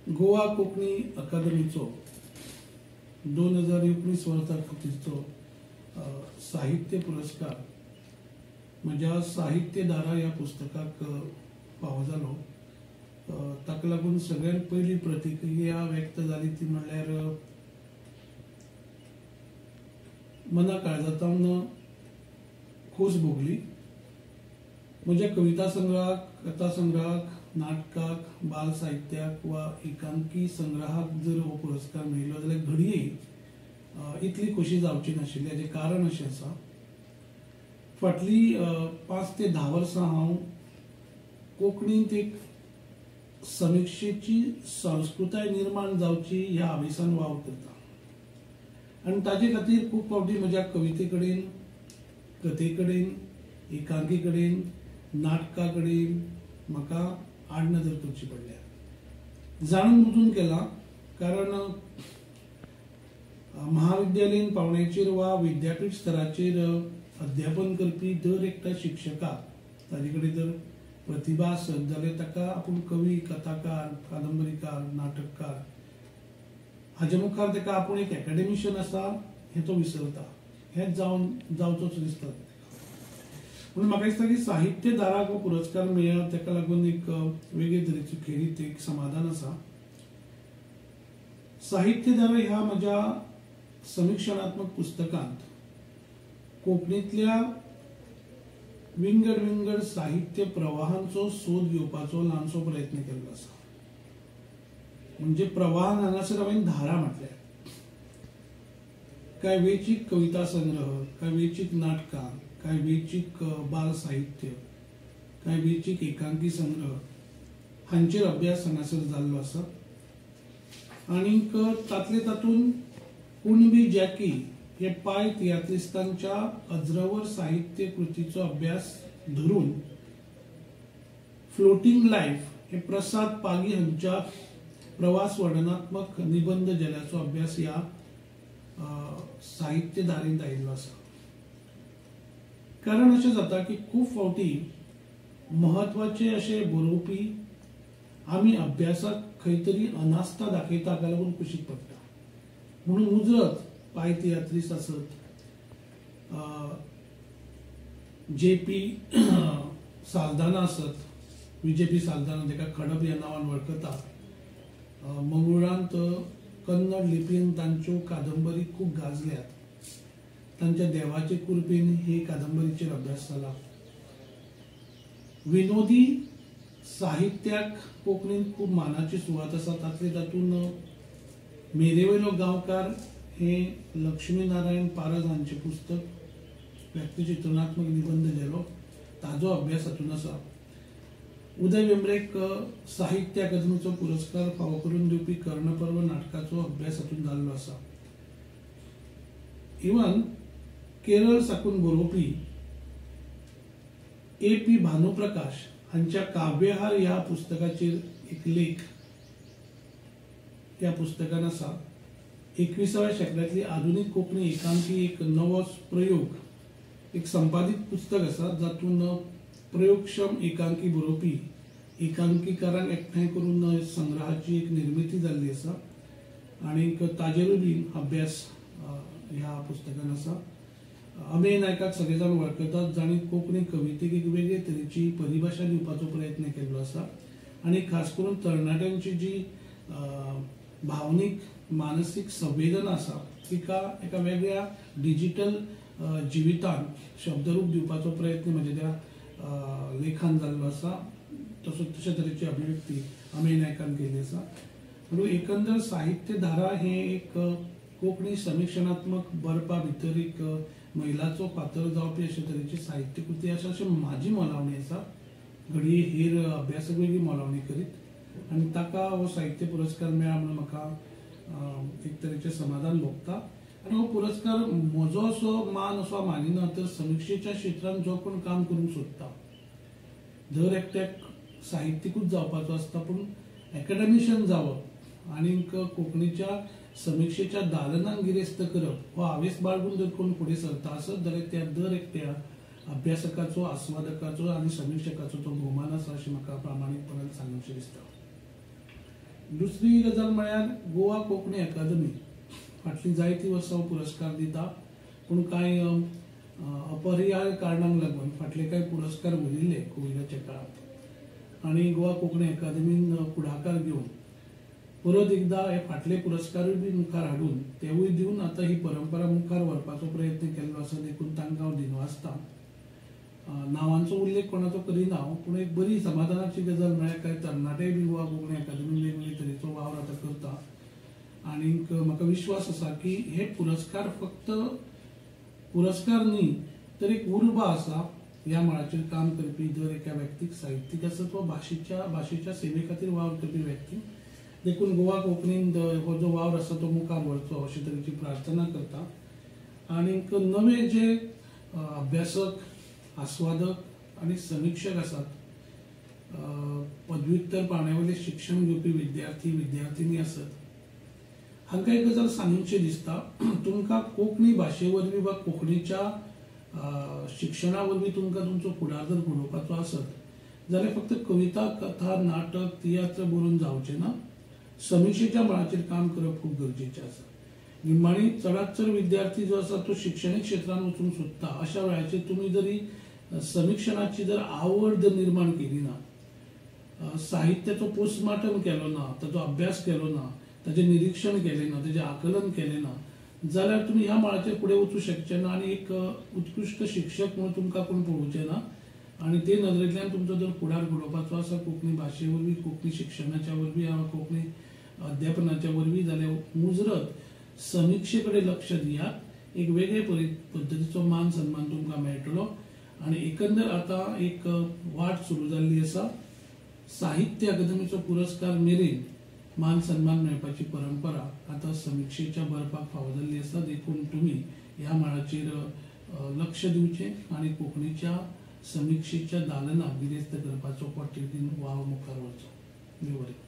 गोवा कोंकणी अकादमीचो 2019 वर्सा खातीरचो साहित्य पुरस्कार म्हज्या साहित्य धारा ह्या पुस्तकाक फावो जालो. ताका लागून सगळ्यांत पयली प्रतिक्रिया व्यक्त जाली ती म्हणल्यार मना काळजांतल्यान खोस भोगली. म्हज्या कविता संग्रहाक, कथा संग्रहाक, नाटकाक, बाल साहित्याक वा एकांकी संग्रहाक जर हो पुरस्कार मेळिल्लो जाल्यार घडये इतली खोशी जावची नाशिल्ली. हाचें कारण अशें आसा, फाटली 5 ते 10 वर्सां हांव कोंकणींत एक समीक्षेची संस्कृताय निर्माण जावची ह्या हावेसान वावर करता आनी ताजे खातीर खूब फावटी म्हज्या कविते कडेन, कथे कडेन, एकांकी कडेन, नाटका कडेन म्हाका आडनदर करची पडल्या. जाणून बुजून केलां, कारण महाविद्यालयीन पावंड्याचेर वा विद्यापीठ स्तराचेर अध्यापन करपी दर एकट्या शिक्षकाक ताजे कडेन जर प्रतिभा आसत जाल्यार ताका आपूण कवी, कथाकार, कादंबरीकार, नाटककार हाचे मुखार ताका आपूण एक एकाडेमिशियन आसा हें तो विसरता. हेंच जावचोच दिसता. म्हणून म्हाका दिसता की साहित्य धाराक हो पुरस्कार मेळ्ळो ताका लागून एक वेगळे तरेची खेरीत एक समाधान आसा. साहित्य धारा ह्या म्हज्या समीक्षणात्मक पुस्तकांत कोंकणीतल्या विंगड साहित्य प्रवाहांचो सोद घेवपाचो ल्हानसो प्रयत्न केल्लो आसा. म्हणजे प्रवाहान हांगासर हांवें धारा म्हटल्या. कांय वेंचीक कविता संग्रह, कांय वेंचीक नाटकां, कांय वेंचीक बाल साहित्य, कांय वेंचीक एकांकी संग्रह हांचेर अभ्यास हांगासर जाल्लो आसा. आनीक तातूंत कुणबी जॅकी हे पाय तियात्रिस्तांच्या अज्रवर साहित्य कृतीचो अभ्यास धरून फ्लोटिंग लायफ हे प्रसाद पागी हांच्या प्रवास वर्णनात्मक निबंध जल्याचो अभ्यास ह्या साहित्य धारेंत आयिल्लो आसा. कारण अशें जाता की खूब फावटी महत्वाचे अशे बरोवपी आमी अभ्यासाक खंय तरी अनास्था दाखयता हाका लागून कुशीक पडटा. म्हणून उजरत पाय तियात्रीस आसत, JP साल्दाना आसत, VJP साल्दाना ताका खडप ह्या नांवान वळखता. मंगळुरांत कन्नड लिपीन तांच्यो कादंबरी खूब गाजल्यात. तांच्या देवाचे कृपेन हे कादंबरीचेर अभ्यास जाला. विनोदी साहित्याक कोंकणींत खूब मानाची सुवात आसा. तातूंत मेरेवयलो गांवकार हे लक्ष्मीनारायण पारज हांचें पुस्तक व्यक्तिचित्रणात्मक निबंध जालो ताजो अभ्यास हातूंत आसा. उदय वेंब्रेक साहित्य अकादमीचो पुरस्कार फावो करून दिवपी कर्णपर्व नाटकाचो अभ्यास हातूंत जाल्लो आसा. इवन केरळ साकून बरोवपी AP भानुप्रकाश हांच्या काव्यहार ह्या पुस्तकाचेर एक लेख त्या पुस्तकान आसा. 21व्या शेंकड्यांतली आधुनीक कोंकणी एकांकी एक नवो प्रयोग, एक संपादीत पुस्तक आसा जातून प्रयोगक्षम एकांकी बरोवपी एकांकीकारांक एकठांय करून संग्रहाची एक निर्मिती जाल्ली आसा. आनीक ताजेरूय बी अभ्यास ह्या पुस्तकान आसा. अमेय नायकाक सगळे जाण वळखतात, जाणी कोंकणी कवितेक एक वेगळे तरेची परिभाषा दिवपाचो प्रयत्न केल्लो आसा. आनी खास करून तरणाट्यांची जी भावनीक मानसीक संवेदना आसा तिका एका वेगळ्या डिजिटल जिवितान शब्दरूप दिवपाचो प्रयत्न म्हणजे त्या लेखान जाल्लो आसा. तशे तरेची अभिव्यक्ती अमेय नायकान केल्ली आसा. म्हणून एकंदर साहित्य धारा हे एक कोंकणी समीक्षणात्मक बरपा भितर एक मैलाचो फातर जावपी अशे तरेची साहित्य कृती आसा अशी म्हाजी मोलावणी आसा. घडये हेर अभ्यासक वेगळी मोलावणी करीत आनी ताका हो साहित्य पुरस्कार मेळ्ळा म्हणून म्हाका एक तरेचें समाधान भोगता. आनी हो पुरस्कार म्हजो असो मान असो मानिना, तर समीक्षेच्या क्षेत्रांत जो कोण काम करूंक सोदता दर एकट्याक साहित्यिकूच जावपाचो आसता, पूण एकाडेमिशियन जावप आनीक कोंकणीच्या समीक्षेच्या दालनांक गिरेस्त करप हो हावेस बाळगून जर कोण फुडें सरता आसत जाल्यार त्या दर एकट्या अभ्यासकाचो, आस्वादकाचो आनी समीक्षकाचो तो भोवमान आसा अशें म्हाका प्रामाणीकपणान सांगूचें दिसता. दुसरी गजाल म्हळ्यार गोवा कोंकणी अकादमी फाटली जायती वर्सां पुरस्कार दिता, पूण कांय अपरिहार्य कारणांक लागून फाटले कांय पुरस्कार उरिल्ले कोविडाच्या काळात आनी गोवा कोंकणी अकादमीन फुडाकार घेवन परत एकदा हे फाटले पुरस्कारूय बी मुखार हाडून तेवूय दिवन आता ही परंपरा मुखार व्हरपाचो प्रयत्न केल्लो आसा, देखून तांकां हांव दिनवासता. नांवांचो उल्लेख कोणाचो करिना हांव, पूण एक बरी समाधानाची गजाल म्हळ्यार कांय तरणाटे बी गोवा कोंकणी अकादमीन वेगवेगळे तरेचो वावर आतां करता. आनीक म्हाका विश्वास आसा की हे पुरस्कार फक्त पुरस्कार न्ही तर एक उर्बा आसा ह्या मळाचेर काम करपी दर एका व्यक्तीक, साहित्यीक आसत वा भाशेच्या सेवे खातीर वावर करपी व्यक्ती. देखून गोवा कोंकणीन हो जो वावर आसा तो मुखार व्हरचो अशे तरेची प्रार्थना करता. आनीक नवे जे अभ्यासक, आस्वादक आनी समीक्षक आसात, पदव्युत्तर पांवड्यावयले शिक्षण घेवपी विद्यार्थी आसत, हांकां एक गजाल सांगूंकशी दिसता. तुमकां कोंकणी भाशे वरवीं वा कोंकणीच्या शिक्षणा वरवीं तुमकां तुमचो फुडार जर घडोवपाचो आसत जाल्यार फक्त कविता, कथा, नाटक, तियात्र बरोवन जावचें ना. समीक्षेच्या मळाचेर काम करप खूब गरजेचें आसा. निमाणी चडांत चड विद्यार्थी जो आसा तो शिक्षणीक क्षेत्रांत वचूंक सोदता. अशा वेळाचेर तुमी जरी समीक्षणाची जर आवड जर निर्माण केली ना, साहित्याचो पोस्टमार्टम केलो ना, ताचो अभ्यास केलो ना, ताचें निरीक्षण केलें ना, ताचें आकलन केलें ना, जाल्यार तुमी ह्या मळाचेर फुडें वचूंक शकचे ना आनी एक उत्कृश्ट शिक्षक म्हणून तुमकां कोण पळोवचे ना. आनी ते नदरेंतल्यान तुमचो जर फुडार घडोवपाचो आसा कोंकणी भाशे वरवीं, कोंकणी शिक्षणाच्या वरवीं, कोंकणी अध्यापनाच्या वरवीं, जाल्यार मुजरत समीक्षे कडेन लक्ष दियात. एक वेगळे पद्दतीचो मान सन्मान तुमकां मेळटलो. आनी एकंदर आतां एक वाट सुरू जाल्ली आसा. साहित्य अकादमीचो पुरस्कार मेरेन मान सन्मान मेळपाची परंपरा आतां समीक्षेच्या बरपाक फावो जाल्ली आसा. देखून तुमी ह्या मळाचेर लक्ष दिवचें आनी कोंकणीच्या समीक्षेच्या दालनाक गिरेस्त करपाचो वाव मुखार व्हरचो. देव बरें.